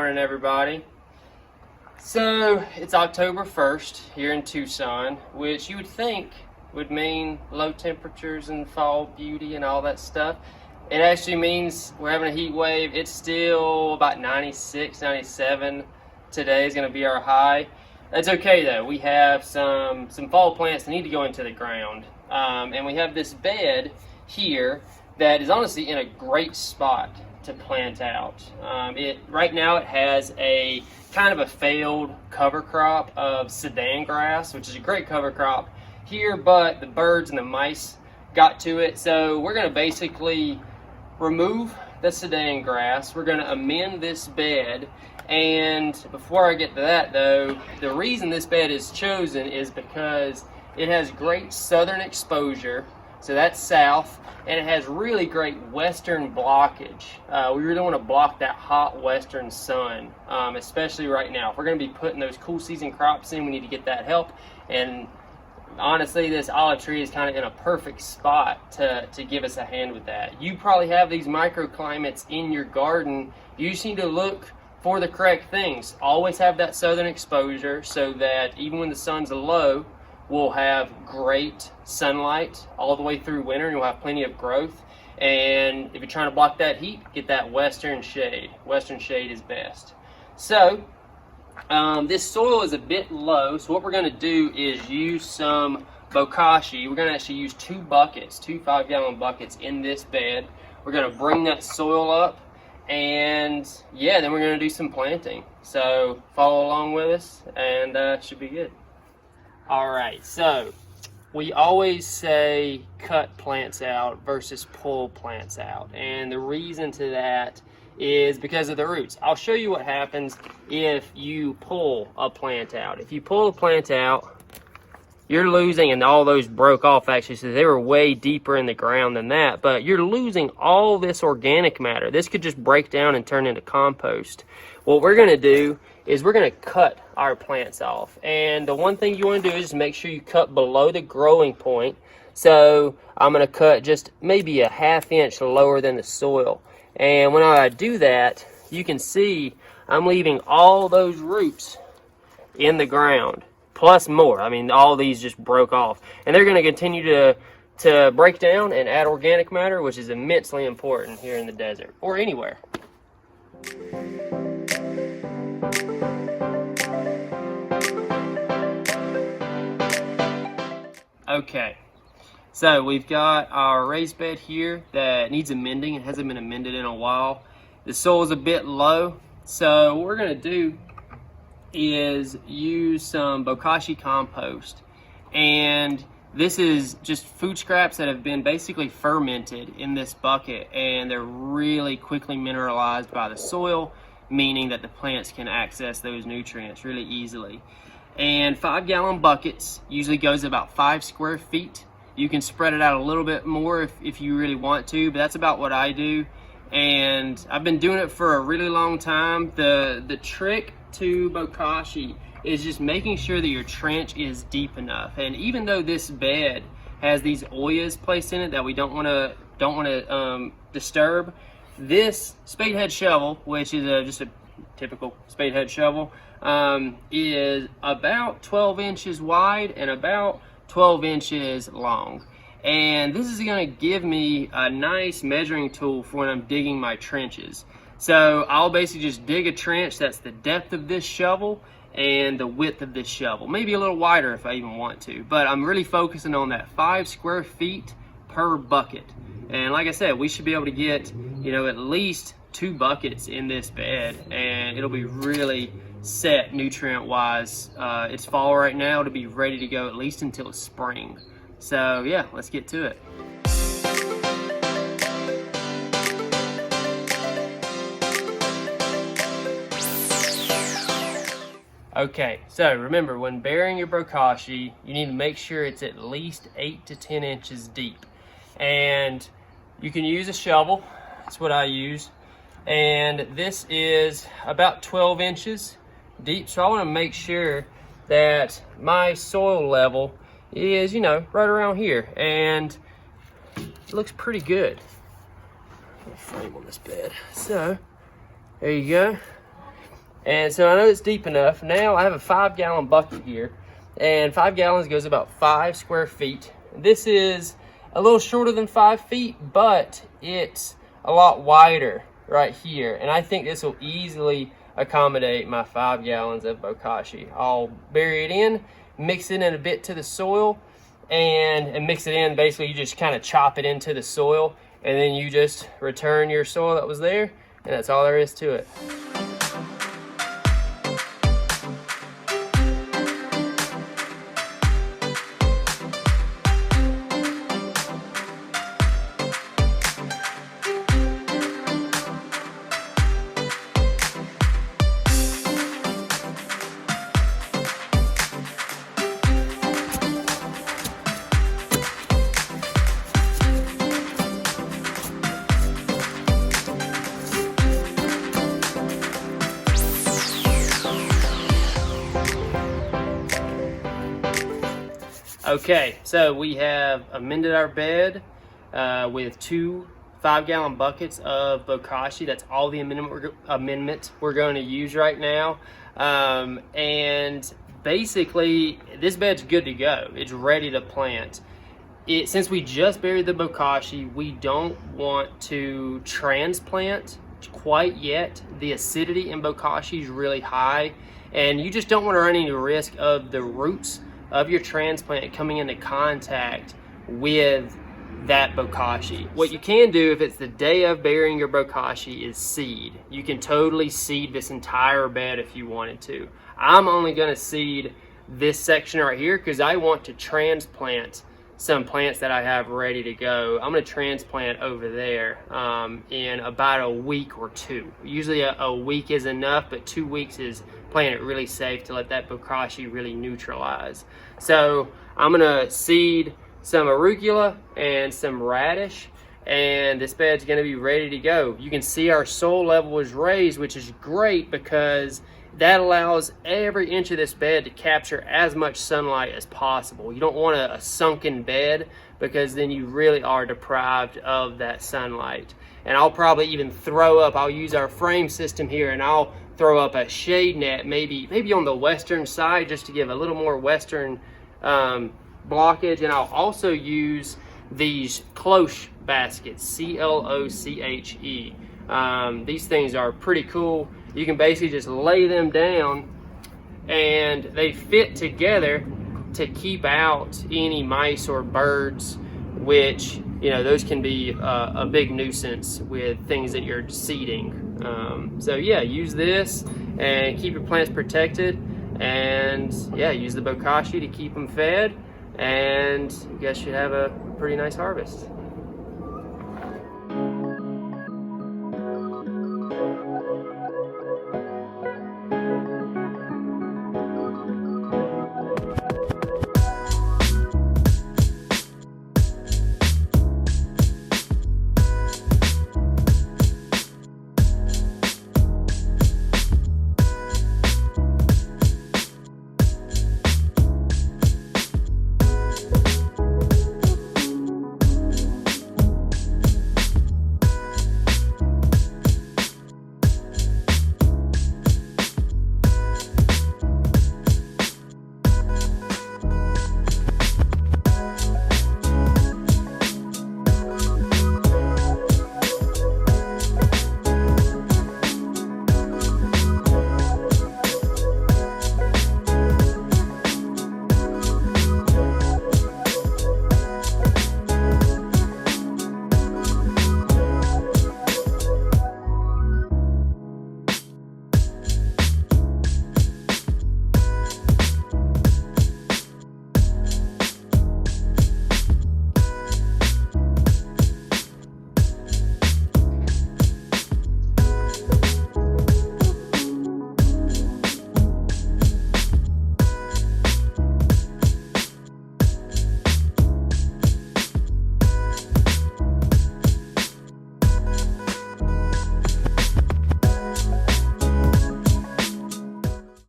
morning, everybody. So it's October 1st here in Tucson, which you would think would mean low temperatures and fall beauty and all that stuff. It actually means we're having a heat wave. It's still about 96, 97. Today is going to be our high. That's okay though. We have some fall plants that need to go into the ground, and we have this bed here that is honestly in a great spot to plant out. Right now it has a kind of a failed cover crop of Sudan grass, which is a great cover crop here, but the birds and the mice got to it. So we're going to basically remove the Sudan grass. We're going to amend this bed. And before I get to that though, the reason this bed is chosen is because it has great southern exposure. So that's south, and it has really great western blockage. We really want to block that hot western sun, especially right now. If we're going to be putting those cool season crops in, we need to get that help. And honestly, this olive tree is kind of in a perfect spot to give us a hand with that. You probably have these microclimates in your garden. You just need to look for the correct things. Always have that southern exposure so that even when the sun's low, we'll have great sunlight all the way through winter, and you'll have plenty of growth. And if you're trying to block that heat, get that western shade. Western shade is best. So this soil is a bit low, so what we're going to do is use some Bokashi. We're going to actually use 2 buckets, 2 5-gallon buckets in this bed. We're going to bring that soil up, and yeah, then we're going to do some planting. So follow along with us, and it should be good. All right, so we always say cut plants out versus pull plants out. And the reason to that is because of the roots. I'll show you what happens if you pull a plant out. If you pull a plant out, you're losing, and all those broke off actually, so they were way deeper in the ground than that, but you're losing all this organic matter. This could just break down and turn into compost. What we're gonna do is we're gonna cut our plants off. And the one thing you wanna do is just make sure you cut below the growing point. So I'm gonna cut just maybe a 1/2 inch lower than the soil. And when I do that, you can see I'm leaving all those roots in the ground, plus more. I mean, all these just broke off. And they're gonna continue to break down and add organic matter, which is immensely important here in the desert, or anywhere. Okay, so we've got our raised bed here that needs amending. It hasn't been amended in a while. The soil is a bit low, so what we're gonna do is use some Bokashi compost. And this is just food scraps that have been basically fermented in this bucket, and they're really quickly mineralized by the soil, meaning that the plants can access those nutrients really easily. And 5-gallon buckets usually goes about 5 square feet. You can spread it out a little bit more if you really want to, but that's about what I do. And I've been doing it for a really long time. The trick to Bokashi is just making sure that your trench is deep enough. And even though this bed has these oyas placed in it that we don't want to disturb, this spade head shovel, which is just a typical spade head shovel, is about 12 inches wide and about 12 inches long. And this is going to give me a nice measuring tool for when I'm digging my trenches. So I'll basically just dig a trench that's the depth of this shovel and the width of this shovel, maybe a little wider if I even want to, but I'm really focusing on that 5 square feet per bucket. And like I said, we should be able to get, you know, at least 2 buckets in this bed, and it'll be really set nutrient wise. It's fall right now to be ready to go at least until spring. So yeah, let's get to it. Okay, so remember, when burying your Bokashi, you need to make sure it's at least 8 to 10 inches deep. And you can use a shovel, that's what I use. And this is about 12 inches deep, so I want to make sure that my soil level is, you know, right around here, and it looks pretty good. Frame on this bed. So there you go. And so I know it's deep enough. Now I have a 5-gallon bucket here, and 5 gallons goes about 5 square feet. This is a little shorter than 5 feet, but it's a lot wider right here. And I think this will easily accommodate my 5 gallons of bokashi. I'll bury it in, mix it in a bit to the soil, and mix it in. Basically, you just kind of chop it into the soil, and then you just return your soil that was there, and that's all there is to it. Okay, so we have amended our bed with 2 5-gallon buckets of bokashi. That's all the amendment we're going to use right now. And basically, this bed's good to go. It's ready to plant. Since we just buried the bokashi, we don't want to transplant quite yet. The acidity in bokashi is really high, and you just don't want to run any risk of the roots of your transplant coming into contact with that bokashi. What you can do if it's the day of burying your bokashi is seed. You can totally seed this entire bed if you wanted to. I'm only going to seed this section right here because I want to transplant some plants that I have ready to go. I'm going to transplant over there in about a week or 2. Usually a week is enough, but 2 weeks is playing it really safe to let that bokashi really neutralize. So I'm going to seed some arugula and some radish, and this bed's going to be ready to go. You can see our soil level is raised, which is great because that allows every inch of this bed to capture as much sunlight as possible. You don't want a sunken bed because then you really are deprived of that sunlight. And I'll probably even I'll use our frame system here, and I'll throw up a shade net maybe on the western side just to give a little more western blockage. And I'll also use these Cloche baskets, C-L-O-C-H-E. These things are pretty cool. You can basically just lay them down and they fit together to keep out any mice or birds, which, you know, those can be a big nuisance with things that you're seeding. So yeah, use this and keep your plants protected, and yeah, use the bokashi to keep them fed, and you guys should have a pretty nice harvest.